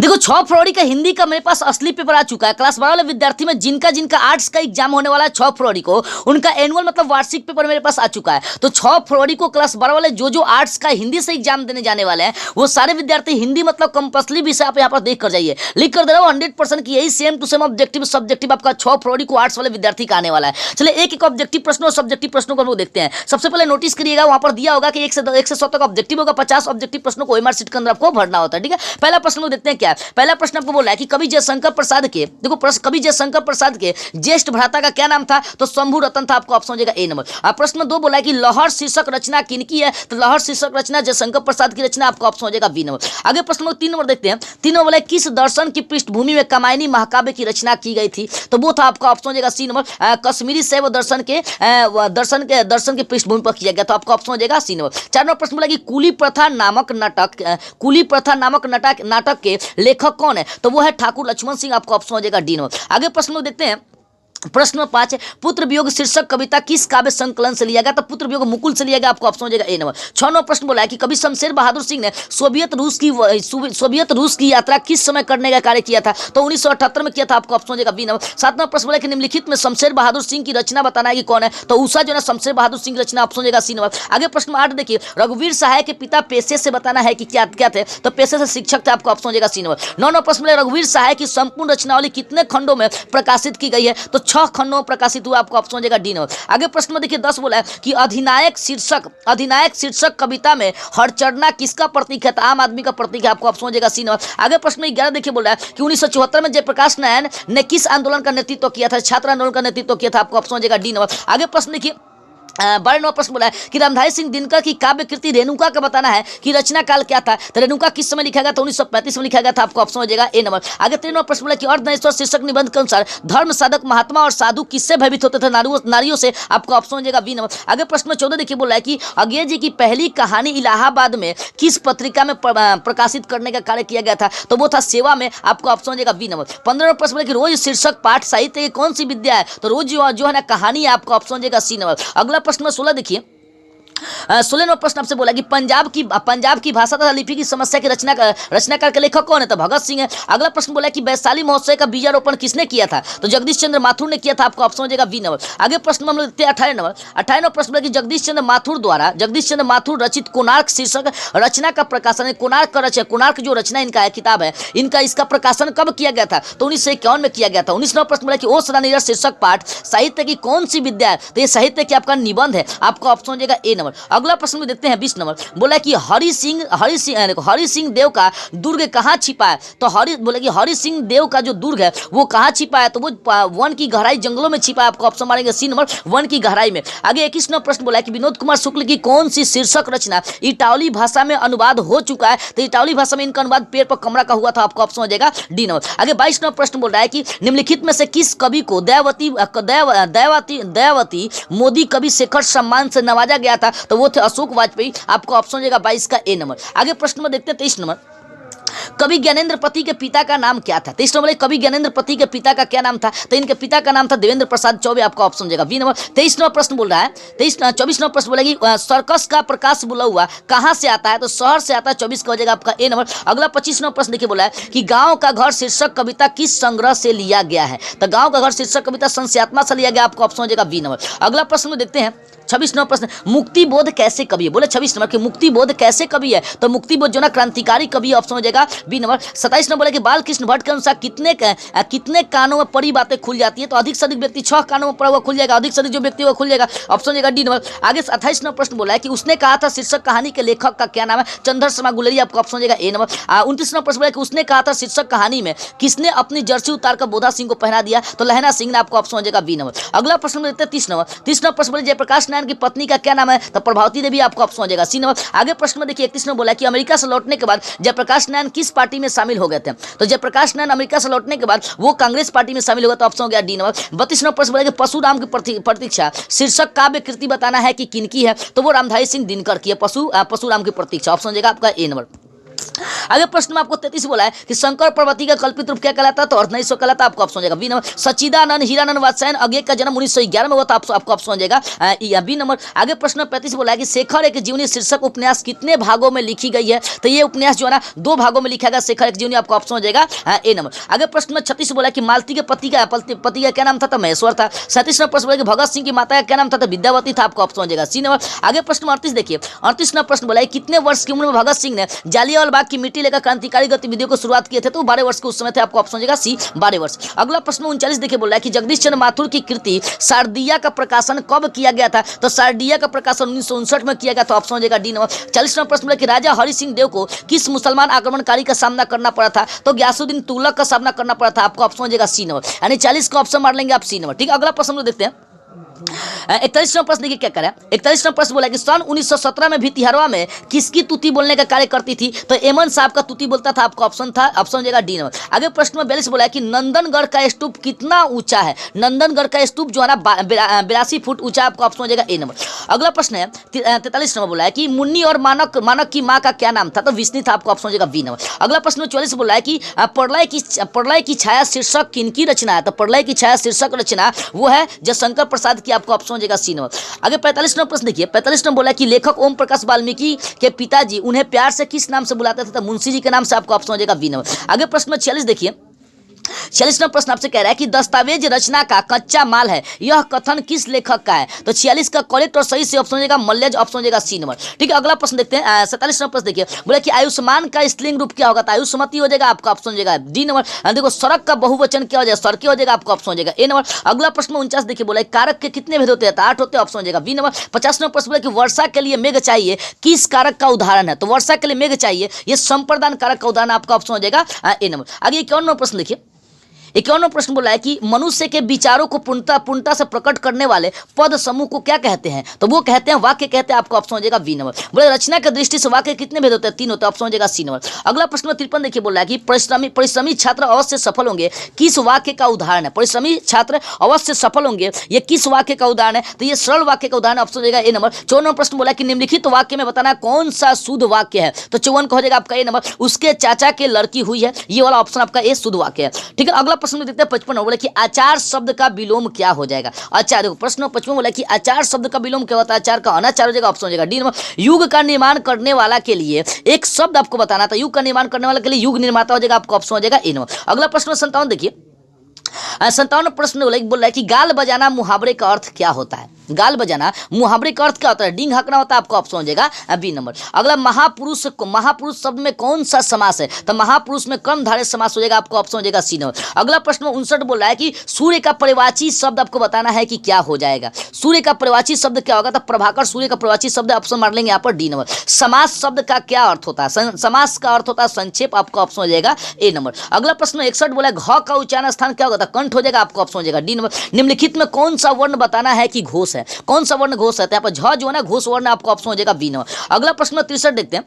देखो 6 फरवरी का हिंदी का मेरे पास असली पेपर आ चुका है। क्लास 12 वाले विद्यार्थी में जिनका जिनका आर्ट्स का एग्जाम होने वाला है 6 फरवरी को, उनका एनुअल मतलब वार्षिक पेपर मेरे पास आ चुका है। तो 6 फरवरी को क्लास 12 वाले जो आर्ट्स का हिंदी से एग्जाम देने जाने वाले हैं, वो सारे विद्यार्थी हिंदी मतलब कंपल्सरी विषय आप यहाँ पर देख कर जाइए। लिख कर दे रहा हूँ 100% की यही same to same objective subjective आपका 6 फरवरी को आर्ट्स वाले विद्यार्थी का आने वाला है। चलिए एक एक ऑब्जेक्टिव प्रश्नों और सब्जेक्टिव प्रश्नों को हम लोग देखते हैं। सबसे पहले नोटिस करिएगा, वहां पर दिया होगा कि 1 से 100 तक ऑब्जेक्टिव होगा, 50 ऑब्जेक्टिव प्रश्नों को ओएमआर शीट के अंदर आपको भरना होता है। ठीक है, पहला प्रश्न लोग देखते हैं क्या है। पहला प्रश्न आपको बोला है कि कवि जयशंकर प्रसाद के, देखो कवि जयशंकर प्रसाद के ज्येष्ठ भ्राता का क्या नाम था, तो शंभु रतन था। आपको ऑप्शन हो जाएगा ए नंबर। प्रश्न 2 बोला है कि लहर शीर्षक रचना किनकी है, तो लहर शीर्षक रचना जयशंकर प्रसाद की रचना। आपका ऑप्शन हो जाएगा बी नंबर। आगे प्रश्न 3 नंबर देखते हैं। 3 नंबर बोला किस दर्शन की पृष्ठभूमि में कामायनी महाकाव्य की रचना की गई थी, तो वो था आपका ऑप्शन हो जाएगा सी नंबर। कश्मीरी शैव दर्शन के पृष्ठभूमि पर किया गया, तो आपका ऑप्शन हो जाएगा सी नंबर। 4 नंबर प्रश्न बोला कि कुली प्रथा नामक नाटक के लेखक कौन है, तो वो है ठाकुर लक्ष्मण सिंह। आपका ऑप्शन हो जाएगा डी नंबर। आगे प्रश्न देखते हैं। प्रश्न 5 पुत्र वियोग शीर्षक कविता किस काव्य संकलन से लिया गया, तो पुत्र वियोग मुकुल से लिया गया। आपको ऑप्शन हो जाएगा ए नंबर। 6 नंबर प्रश्न बोला है कि कवि शमशेर बहादुर सिंह ने सोवियत रूस की यात्रा किस समय करने का कार्य किया था, तो 1978 में किया था। आपको ऑप्शन हो जाएगा बी नंबर। 7 नंबर प्रश्न बोला कि निम्नलिखित में शमशेर बहादुर सिंह की रचना बताना है कि कौन है, तो उषा जो है शमशेर बहादुर सिंह की रचना। ऑप्शन हो जाएगा सी नंबर। आगे प्रश्न 8 देखिए, रघुवीर सहाय के पिता पेशे से बताना है कि क्या थे, तो पेशे से शिक्षक थे। आपको ऑप्शन हो जाएगा सी नंबर। 9 नंबर प्रश्न बोला रघुवीर सहाय की संपूर्ण रचनावली कितने खंडों में प्रकाशित की गई है, तो 6 खंडों में प्रकाशित हुआ। आपको ऑप्शन हो जाएगा डी नंबर। आगे प्रश्न में देखिए 10 बोला है कि अधिनायक शीर्षक कविता में हरचरना किसका प्रतीक है, तो आम आदमी का प्रतीक है। आपको ऑप्शन हो जाएगा सी नंबर। आगे प्रश्न में 11 देखिए बोला है कि 1974 में जयप्रकाश नारायण ने किस आंदोलन का नेतृत्व किया था, छात्र आंदोलन का नेतृत्व किया था। आपको ऑप्शन हो जाएगा डी नंबर। आगे प्रश्न देखिए 12 नंबर प्रश्न बोला है कि रामधारी सिंह दिनकर की काव्य कृति रेणुका का बताना है कि रचना काल क्या था, तो रेणुका किस समय लिखा गया था, 1935 में लिखा गया था। आपको ऑप्शन हो जाएगा ए नंबर। आगे 13 नंबर प्रश्न बोला कि अर्धनारीश्वर शीर्षक निबंध के अनुसार धर्म साधक महात्मा और साधु किससे भयभीत होते थे, नारियों से। आपको ऑप्शन हो जाएगा बी नंबर। आगे प्रश्न 14 देखिए बोला है कि अज्ञे जी की पहली कहानी इलाहाबाद में किस पत्रिका में प्रकाशित करने का कार्य किया गया था, तो वो था सेवा में। आपको ऑप्शन हो जाएगा बी नंबर। 15 नंबर प्रश्न बोला कि रोज शीर्षक पाठ साहित्य की कौन सी विद्या है, तो रोज जो है ना कहानी है। आपको ऑप्शन हो जाएगा सी नंबर। अगला प्रश्न 16 देखिए 16 नंबर प्रश्न आपसे बोला कि पंजाब की भाषा तथा लिपि की समस्या की रचनाकार के लेखक कौन है, तो भगत सिंह है। अगला प्रश्न बोला कि वैशाली महोत्सव का बीजारोपण किसने किया था, तो जगदीश चंद्र माथुर ने किया था। आपको ऑप्शन हो जाएगा बी नंबर। आगे प्रश्न हम लोग देखते हैं 18 नंबर। 18 नंबर प्रश्न बोला कि जगदीश चंद्र माथुर रचित कोणार्क शीर्षक रचना का प्रकाशन, कोणार्क जो रचना इनका है, किताब है इनका, इसका प्रकाशन कब किया गया था, तो 1951 में किया गया था। 19 नंबर प्रश्न बोला कि ओ सदा नीरज शीर्षक पाठ साहित्य की कौन सी विद्या है, तो ये साहित्य की आपका निबंध है। आपको ऑप्शन हो जाएगा ए नंबर। अगला प्रश्न में देखते हैं 20 नंबर। बोला कि हरि सिंह देव का दुर्ग कहाँ छिपा है, तो बोला कि हरि सिंह देव का जो दुर्ग है वो कहाँ छिपा है, तो वो वन की गहराई जंगलों में छिपा है। आपको ऑप्शन मारेंगे सी नंबर, वन की गहराई में। आगे 21 नंबर प्रश्न बोला है कि विनोद कुमार शुक्ल की कौन सी शीर्षक रचना इटावली भाषा में अनुवाद हो चुका है, तो इटावली भाषा में इनका अनुवाद पेड़ पर कमरा का हुआ था। आपको ऑप्शन हो जाएगा डी नंबर। आगे 22 नंबर प्रश्न बोल रहा है कि निम्नलिखित में से किस कवि को दयावती मोदी कवि शेखर सम्मान से नवाजा गया था, तो वो थे अशोक वाजपेयी। आपको ऑप्शन हो जाएगा 22 का ए नंबर। आगे प्रश्न में देखते हैं 23 नंबर। कवि ज्ञानेंद्र पति के पिता का नाम क्या था, 23 नंबर। कवि ज्ञानेंद्र पति के पिता का क्या नाम था, तो इनके पिता का नाम था देवेंद्र प्रसाद चौबे। आपका ऑप्शन हो जाएगा बी नंबर। 23 नंबर प्रश्न बोल रहा है 24 नंबर प्रश्न बोला कि सर्कस का प्रकाश बुला हुआ कहां से आता है, तो शहर से आता है। 24 का हो जाएगा आपका ए नंबर। अगला 25 नंबर प्रश्न देखिए बोला है कि गांव का घर शीर्षक कविता किस संग्रह से लिया गया है, तो गांव का घर शीर्षक कविता संस्यात्मा से लिया गया। आपको ऑप्शन हो जाएगा बी नंबर। अगला प्रश्न में देखते हैं 26 नंबर प्रश्न, मुक्ति बोध कैसे कवि है, बोले 26 नंबर की मुक्ति बोध कैसे कवि है, तो मुक्ति बोध जो ना क्रांतिकारी कवि। ऑप्शन हो जाएगा बी नंबर। 27 नंबर बोले कि बाल कृष्ण भट्ट के अनुसार कितने कानों में परी बातें खुल जाती है, तो अधिक से अधिक व्यक्ति 6 कानों में पड़ा हुआ खुल जाएगा, अधिक से अधिक जो व्यक्ति वो खुल जाएगा। ऑप्शन हो जाएगा डी नंबर। आगे 28 नंबर प्रश्न बोला है कि उसने कहा था शीर्षक कहानी के लेखक का क्या नाम है, चंद्र शर्मा गुलेरिया। आपका ऑप्शन हो जाएगा ए नंबर। 29 नंबर प्रश्न बोला कि उसने कहा था शीर्षक कहानी में किसने अपनी जर्सी उतार कर बोधा सिंह को पहना दिया, तो लहना सिंह ने। आपको ऑप्शन हो जाएगा बी नंबर। अगला प्रश्न देखते हैं 30 नंबर। 30 नंबर प्रश्न बोले जयप्रकाश नारायण की पत्नी का क्या नाम है, तो प्रभावती देवी। आपको ऑप्शन हो जाएगा सी नंबर। आगे प्रश्न में देखिए 31 नंबर बोला कि अमेरिका से लौटने के बाद जयप्रकाश नारायण किस पार्टी में शामिल हो गए थे, तो जयप्रकाश नारायण अमेरिका से लौटने के बाद वो कांग्रेस पार्टी में शामिल हो गए, तो ऑप्शन हो गया डी नंबर। 32 नंबर प्रश्न बोला कि परशुराम की प्रतीक्षा शीर्षक काव्य कृति बताना है कि किनकी है, तो वो रामधारी सिंह दिनकर की है। परशुराम की प्रतीक्षा। ऑप्शन हो जाएगा आपका ए नंबर। आगे प्रश्न में आपको 33 बोला है कि शंकर पार्वती का कल्पित रूप क्या कहलाता है, तो अर्धनारीश्वर कहलाता है। आपको ऑप्शन हो जाएगा बी नंबर। सच्चिदानंद हीरानंद वात्स्यायन अज्ञे का जन्म 1911 में हुआ था, आपको ऑप्शन हो जाएगा बी नंबर। आगे प्रश्न में 35 बोला है कि शेखर एक जीवनी शीर्षक उपन्यास कितने भागों में लिखी गई है, तो ये उपन्यास जो है ना 2 भागों में लिखा गया, शेखर एक जीवनी, आपको ऑप्शन हो जाएगा ए नंबर। आगे प्रश्न में 36 बोला कि मालती के पति का क्या नाम था, तो महेश्वर था। 37 नंबर प्रश्न बोला कि भगत सिंह की माता का क्या नाम था, तो विद्यावती था, आपको ऑप्शन हो जाएगा सी नंबर। आगे प्रश्न 38 देखिए, 38 नंबर प्रश्न बोला है कितने वर्ष की उम्र में भगत सिंह ने जालियांवाला बाग की मिट्टी लेकर क्रांतिकारी गतिविधियों को शुरुआत किए थे, तो 12 वर्ष के उस समय थे, आपको ऑप्शन हो जाएगा सी 12 वर्ष। अगला प्रश्न 39 देखिए बोला है कि जगदीश चंद्र माथुर की कृति शारदिया का प्रकाशन कब किया गया था, तो शारदिया का प्रकाशन 1959 में किया गया, तो ऑप्शन हो जाएगा डी नंबर। 40 नंबर प्रश्न बोला कि राजा हरि सिंह देव को किस मुसलमान आक्रमणकारी का सामना करना पड़ा था, तो गयासुद्दीन तुगलक का सामना करना पड़ा था, आपको ऑप्शन हो जाएगा सी नंबर। यानी 40 का ऑप्शन मार लेंगे आप सी नंबर। ठीक है, अगला प्रश्न देखते हैं 41वां प्रश्न देखिए क्या करें। 41वां प्रश्न बोला कि सन 1917 में भितिहरवा में किसकी तुति बोलने का कार्य करती थी, तो एमन साहब का तुति बोलता था, आपका ऑप्शन हो जाएगा डी नंबर। आगे प्रश्न में 42 बोला है कि नंदनगढ़ का स्तूप कितना ऊंचा है, नंदनगढ़ का स्तूप जो है ना 82 फुट ऊंचा, आपका ऑप्शन हो जाएगा ए नंबर। अगला प्रश्न है 43 नंबर बोला है कि मुन्नी और मानक की माँ का क्या नाम था, तो विष्णु था, आपका ऑप्शन हो जाएगा बी नंबर। अगला प्रश्न 44 बोला है कि प्रलय की छाया शीर्षक किनकी रचना है, तो प्रलय की छाया शीर्षक रचना वो है जयशंकर प्रसाद की, आपको ऑप्शन हो जाएगा सी नंबर। आगे 45 नंबर प्रश्न देखिए, 45 नंबर बोला कि लेखक ओम प्रकाश वाल्मीकि के पिताजी उन्हें प्यार से किस नाम से बुलाते थे, तो मुंशी जी के नाम से, आपको ऑप्शन हो जाएगा बी नंबर। आगे प्रश्न 46 देखिए, 46 नंबर प्रश्न आपसे कह रहा है कि दस्तावेज रचना का कच्चा माल है, यह कथन किस लेखक का है, तो 46 का करेक्ट और सही से ऑप्शन हो जाएगा मल्लेज, ऑप्शन हो जाएगा सी नंबर। ठीक है, अगला प्रश्न देखते हैं 47 नंबर प्रश्न देखिए, बोले कि आयुष्मान का स्त्रीलिंग रूप क्या होगा, तो आयुष्मती हो जाएगा, आपका ऑप्शन हो जाएगा डी नंबर। देखो सड़क का बहुवचन क्या हो जाएगा, सड़कें हो जाएगा, आपका ऑप्शन हो जाएगा ए नंबर। अगला प्रश्न 49 देखिए, बोला कारक के कितने भेद होते हैं, तो 8 होते हैं, ऑप्शन हो जाएगा बी नंबर। 50 नंबर प्रश्न बोला कि वर्षा के लिए मेघ चाहिए, किस कारक का उदाहरण है, तो वर्षा के लिए मेघ चाहिए, ये संप्रदान कारक का उदाहरण, आपका ऑप्शन हो जाएगा ए नंबर। आगे 51 नंबर प्रश्न देखिए, 51वां प्रश्न बोला है कि मनुष्य के विचारों को पूर्णता से प्रकट करने वाले पद समूह को क्या कहते हैं, तो वो कहते हैं वाक्य कहते हैं, आपका ऑप्शन हो जाएगा बी नंबर। बोले रचना की दृष्टि से वाक्य कितने भेद होते हैं, 3 होते हैं, ऑप्शन हो जाएगा सी नंबर। अगला प्रश्न 53 देखिए, बोला है कि परिश्रमी छात्र अवश्य सफल होंगे, किस वाक्य का उदाहरण है, परिश्रमी छात्र अवश्य सफल होंगे, ये किस वाक्य का उदाहरण है, तो ये सरल वाक्य का उदाहरण, ऑप्शन हो जाएगा ए नंबर। 54 नंबर प्रश्न बोला कि निम्नलिखित वाक्य में बताना कौन सा शुद्ध वाक्य है, तो 54 का हो जाएगा आपका ए नंबर। उसके चाचा के लड़की हुई है, ये वाला ऑप्शन आपका ए शुद्ध वाक्य है। ठीक है, अगला प्रश्न देखते हैं 55 बोला कि आचार शब्द का विलोम क्या हो जाएगा। आचार, देखो प्रश्न 55 बोला कि आचार शब्द का विलोम क्या होता है, आचार का अनाचार हो जाएगा, ऑप्शन हो जाएगा डी नंबर। युग का निर्माण करने वाला के लिए एक शब्द आपको बताना था, युग का निर्माण करने वाला के लिए युग निर्माता हो जाएगा, आपका ऑप्शन हो जाएगा ए नंबर। अगला प्रश्न 57 देखिए, 57 प्रश्न बोल रहा है कि गाल बजाना मुहावरे का अर्थ क्या होता है, गाल बजाना मुहावरे का अर्थ क्या होता है, डींग हकना होता है, आपका ऑप्शन हो जाएगा बी नंबर। अगला महापुरुष शब्द में कौन सा समास है, तो महापुरुष में कर्मधारय समास हो जाएगा, आपका ऑप्शन हो जाएगा सी नंबर। अगला प्रश्न 59 बोल रहा है कि सूर्य का परिवाची शब्द आपको बताना है कि क्या हो जाएगा, सूर्य का परिवाची शब्द क्या होगा, तो प्रभाकर सूर्य का परिवाची शब्द, ऑप्शन मार लेंगे यहाँ पर डी नंबर। समास शब्द का क्या अर्थ होता है, समास का अर्थ होता है संक्षेप, आपका ऑप्शन हो जाएगा ए नंबर। अगला प्रश्न 61 बोला है घ का उच्चारण स्थान क्या होगा, कंठ हो जाएगा, आपका ऑप्शन हो जाएगा डी नंबर। निम्नलिखित में कौन सा वर्ण बताना है कि घोष है, कौन सा वर्ण घोष है, यहाँ पर झ जो है ना घोष वर्ण, आपका ऑप्शन हो जाएगा बी नंबर। अगला प्रश्न 63 देखते हैं,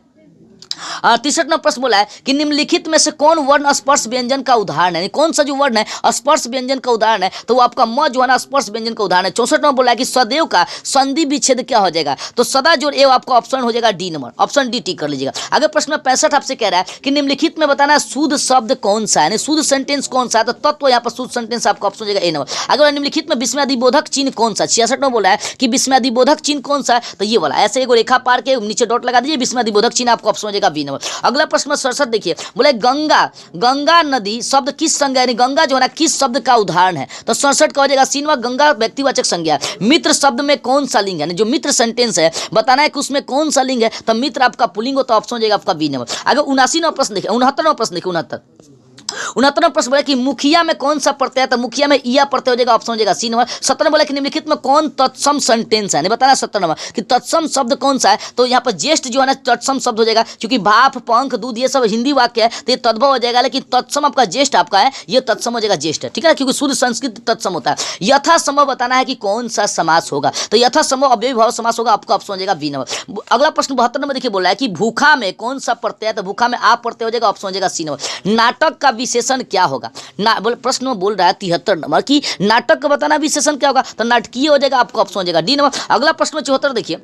63 नंबर प्रश्न बोला है कि निम्नलिखित में से कौन वर्ण स्पर्श व्यंजन का उदाहरण है, कौन सा जो वर्ण है स्पर्श व्यंजन का उदाहरण है, तो वो आपका म जो है ना स्पर्श व्यंजन का उदाहरण है। 64 नंबर बोला है कि सदैव का संधि विच्छेद क्या हो जाएगा, तो सदा जोड़ एव, आपका ऑप्शन हो जाएगा डी नंबर, ऑप्शन डी टिक कर लीजिएगा। आगे प्रश्न 65 आपसे कह रहा है कि निम्नलिखित में बताना शुद्ध शब्द कौन सा है, शुद्ध सेंटेंस कौन सा है, तो तत्व यहाँ पर शुद्ध सेंटेंस, आपका ऑप्शन हो जाएगा ए नंबर। अगर निम्नलिखित में विस्मयादिबोधक चिन्ह कौन सा, 66 नंबर बोला है कि विस्मयादिबोधक चिन्ह कौन सा है, तो ये वाला, ऐसे एक रेखा पार के नीचे डॉट लगा दीजिए, विस्मयादिबोधक चिन्ह, आपका ऑप्शन हो जाएगा बी नंबर। अगला प्रश्न 67 देखिए, बोले गंगा नदी शब्द किस संज्ञा, यानी गंगा जो है ना किस शब्द का उदाहरण है, तो 67 का हो जाएगा सी नंबर। गंगा व्यक्तिवाचक संज्ञा। मित्र शब्द में कौन सा लिंग है, जो मित्र सेंटेंस है बताना है कि उसमें कौन सा लिंग है, तो मित्र आपका पुल्लिंग हो, तो ऑप्शन हो जाएगा आपका बी नंबर। आगे 79 नंबर प्रश्न देखिए, 69 प्रश्न देखिए, 69 प्रश्न बोला कि मुखिया में कौन सा प्रत्यय, तो मुखिया में इया प्रत्यय हो जाएगा, ऑप्शन हो जाएगा सी नंबर। 70 बोला कि निम्नलिखित में कौन तत्सम सेंटेंस है, नहीं बताना 70 नंबर कि तत्सम शब्द कौन सा है, तो यहाँ पर ज्येष्ठ जो है ना तत्सम शब्द हो जाएगा, क्योंकि भाप पंख दूध ये सब हिंदी वाक्य है, तो ये तद्भव हो जाएगा, लेकिन तत्सम आपका ज्येष्ठ आपका है, ये तत्सम हो जाएगा ज्येष्ठ, ठीक है, क्योंकि शुद्ध संस्कृत तत्सम होता है। यथासंभव बताना है कि कौन सा समास होगा, तो यथासंभव अव्ययीभाव समास होगा, आपका ऑप्शन हो जाएगा बी नंबर। अगला प्रश्न 72 नंबर देखिए, बोला है कि भूखा में कौन सा प्रत्यय, तो भूखा में आप प्रत्यय हो जाएगा, ऑप्शन हो जाएगा सी नंबर। नाटक का विशेषण क्या होगा, प्रश्न में बोल रहा है 73 नंबर की नाटक का बताना विशेषण क्या होगा, तो नाटकीय हो जाएगा, आपका ऑप्शन हो जाएगा डी नंबर। अगला प्रश्न 74 देखिए,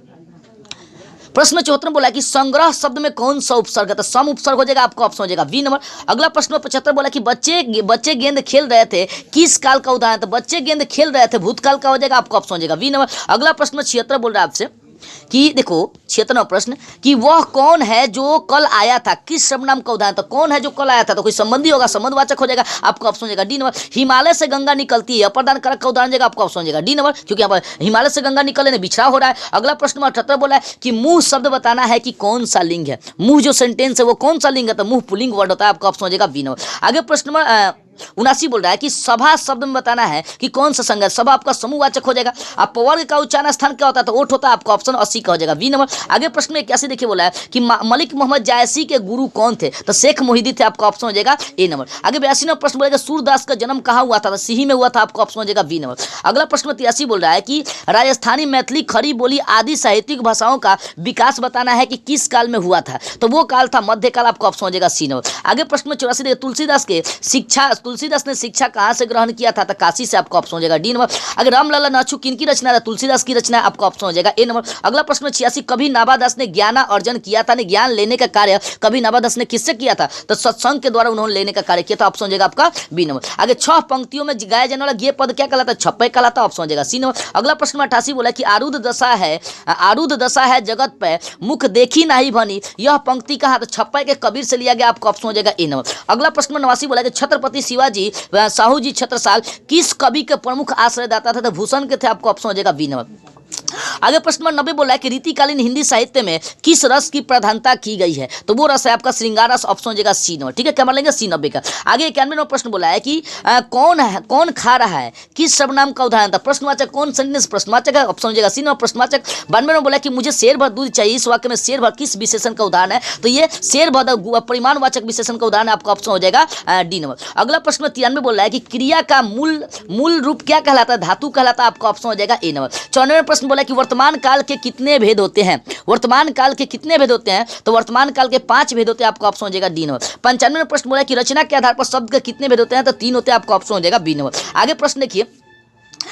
प्रश्न 74 बोला है कि संग्रह शब्द में कौन सा उपसर्ग है, तो सम उपसर्ग हो जाएगा, आपका ऑप्शन हो जाएगा बी नंबर। अगला प्रश्न 75 बोला कि बच्चे गेंद खेल रहे थे, किस काल का उदाहरण, तो बच्चे गेंद खेल रहे थे भूतकाल का हो जाएगा, आपका ऑप्शन हो जाएगा बी नंबर। अगला प्रश्न 76 बोल रहा है आपसे कि देखो 76वां प्रश्न कि वह कौन है जो कल आया था, किस सर्वनाम का उदाहरण, तो कौन है जो कल आया था, तो कोई संबंधी होगा, संबंधवाचक हो जाएगा, आपका ऑप्शन हो जाएगा डी नंबर। हिमालय से गंगा निकलती है, अप्रदान कारक का उदाहरण जाएगा, आपका ऑप्शन हो जाएगा डी नंबर, क्योंकि यहाँ पर हिमालय से गंगा निकलने बिछड़ा हो रहा है। अगला प्रश्न 78 बोला है कि मुंह शब्द बताना है कि कौन सा लिंग है, मुंह जो सेंटेंस है वो कौन सा लिंग है, तो मुंह पुल्लिंग वर्ड होता है, आपका ऑप्शन हो जाएगा बी नंबर। आगे प्रश्न नंबर 79 बोल रहा है कि सभा शब्द में बताना है कि कौन सा संज्ञा, सभा आपका समूहवाचक हो जाएगा। अब पवर्ग का उच्चारण स्थान क्या होता है, तो ओठ होता है, आपका ऑप्शन 80 का हो जाएगा बी नंबर। आगे प्रश्न में 81 देखिए बोला है कि मलिक मोहम्मद जायसी के गुरु कौन थे, तो शेख मोहिद्दीन थे, आपका ऑप्शन हो जाएगा ए नंबर। आगे 82 नंबर प्रश्न बोलेगा सूरदास का जन्म कहाँ हुआ था, तो सिही में हुआ था, आपका ऑप्शन हो जाएगा बी नंबर। अगला प्रश्न 83 बोल रहा है कि राजस्थानी, मैथिली, खड़ी बोली आदि साहित्यिक भाषाओं का विकास बताना है कि किस काल में हुआ था, तो वो काल था मध्यकाल, आपका ऑप्शन हो जाएगा सी नंबर। आगे प्रश्न 84 देखिए तुलसीदास ने शिक्षा कहाँ से ग्रहण किया था, तो काशी से, आपका ऑप्शन हो जाएगा डी नंबर। अगर रामलला नाचू किनकी रचना है, तुलसीदास की रचना है, आपका ऑप्शन हो जाएगा ए नंबर। अगला प्रश्न 86 कभी नाभादास ने ज्ञान अर्जन किया था, ज्ञान लेने का कार्य कभी नाभादास ने किससे किया था, तो सत्संग के द्वारा उन्होंने लेने का कार्य किया था, ऑप्शन हो जाएगा आपका बी नंबर। आगे 6 पंक्तियों में गाया जाने वाला ये पद क्या कहलाता है, छप्पे कहलाता है, ऑप्शन हो जाएगा सी नंबर। अगला प्रश्न 88 बोला कि आरूढ़ दशा है जगत पे मुख देखी नहीं बनी, यह पंक्ति कहा, तो छप्पे के कबीर से लिया गया, आपका ऑप्शन हो जाएगा ए नंबर। अगला प्रश्न 89 बोला कि छत्रपति शिवाजी साहू जी छत्रसाल किस कवि के प्रमुख आश्रयदाता थे, तो भूषण के थे, आपको ऑप्शन हो जाएगा बी नंबर। आगे प्रश्न नंबर 90 बोला है कि रीतिकालीन हिंदी साहित्य में किस रस की प्रधानता की गई है, तो वो रस है आपका श्रृंगार रस, ऑप्शन हो जाएगा सी नंबर। ठीक है, क्या मान लेंगे सी 90 का। आगे 91 नंबर प्रश्न बोला है कि कौन खा रहा है, किस सर्वनाम का उदाहरण था, प्रश्नवाचक कौन सेंटेंस प्रश्नवाचक है, ऑप्शन हो जाएगा सी नंबर प्रश्नवाचक। 92 नंबर बोला कि मुझे शेर भर दूध चाहिए, इस वाक्य में शेर भर किस विशेषण का उदाहरण है, तो ये शेर भर परिमाणवाचक विशेषण का उदाहरण है, आपका ऑप्शन हो जाएगा डी नंबर। अगला प्रश्न 93 बोल रहा है कि क्रिया का मूल रूप क्या कहलाता है, धातु कहलाता है, आपका ऑप्शन हो जाएगा ए नंबर। 94 प्रश्न बोला कि वर्तमान काल के कितने भेद होते हैं, वर्तमान काल के कितने भेद होते हैं, तो वर्तमान काल के 5 भेद होते हैं, आपका ऑप्शन हो जाएगा डी नंबर। 95 प्रश्न बोला कि रचना के आधार पर शब्द के कितने भेद होते हैं, तो 3 होते हैं, आपका ऑप्शन हो जाएगा बी नंबर। आगे प्रश्न देखिए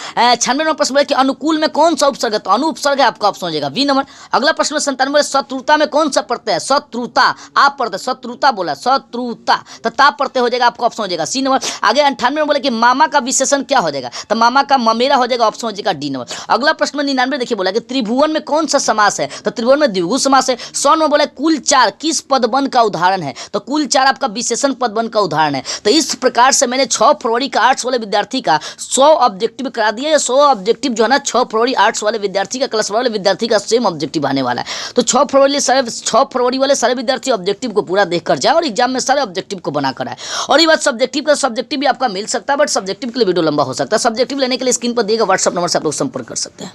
96 नंबर प्रश्न बोला कि अनुकूल में कौन सा उपसर्ग है, तो अनु उपसर्ग है, आपका ऑप्शन हो जाएगा बी नंबर। अगला प्रश्न 97 शत्रुता में कौन सा प्रत्यय है, शत्रुता आप पढ़ते, शत्रुता बोला, शत्रुता तो ताप प्रत्यय हो जाएगा, आपका ऑप्शन हो जाएगा सी नंबर। आगे 98 में बोले कि मामा का विशेषण क्या हो जाएगा, तो मामा का ममेरा हो जाएगा, ऑप्शन हो जाएगा डी नंबर। अगला प्रश्न 99 देखिए बोला कि त्रिभुवन में कौन सा समास है, तो त्रिभुवन में द्विगु समास है। 100 में बोला कुल 4 किस पदबंध का उदाहरण है, तो कुल 4 आपका विशेषण पदबंध का उदाहरण है। तो इस प्रकार से मैंने 6 फरवरी का आर्ट्स वाले विद्यार्थी का 100 ऑब्जेक्टिव करा दिया। 100 ऑब्जेक्टिव जो है ना 6 फरवरी आर्ट्स वाले विद्यार्थी का, क्लास वाले विद्यार्थी का सेम ऑब्जेक्टिव आने वाला है। तो 6 फरवरी वाले सारे विद्यार्थी ऑब्जेक्टिव को पूरा देखकर जाए और एग्जाम में सारे ऑब्जेक्टिव को बना कर आए। और ये बात सब्जेक्टिव भी आपका मिल सकता है, बट सब्जेक्टिव के लिए वीडियो लंबा हो सकता है। सब्जेक्टिव लेने के लिए स्क्रीन पर दिएगा व्हाट्सएप नंबर से आप लोग संपर्क कर सकते हैं।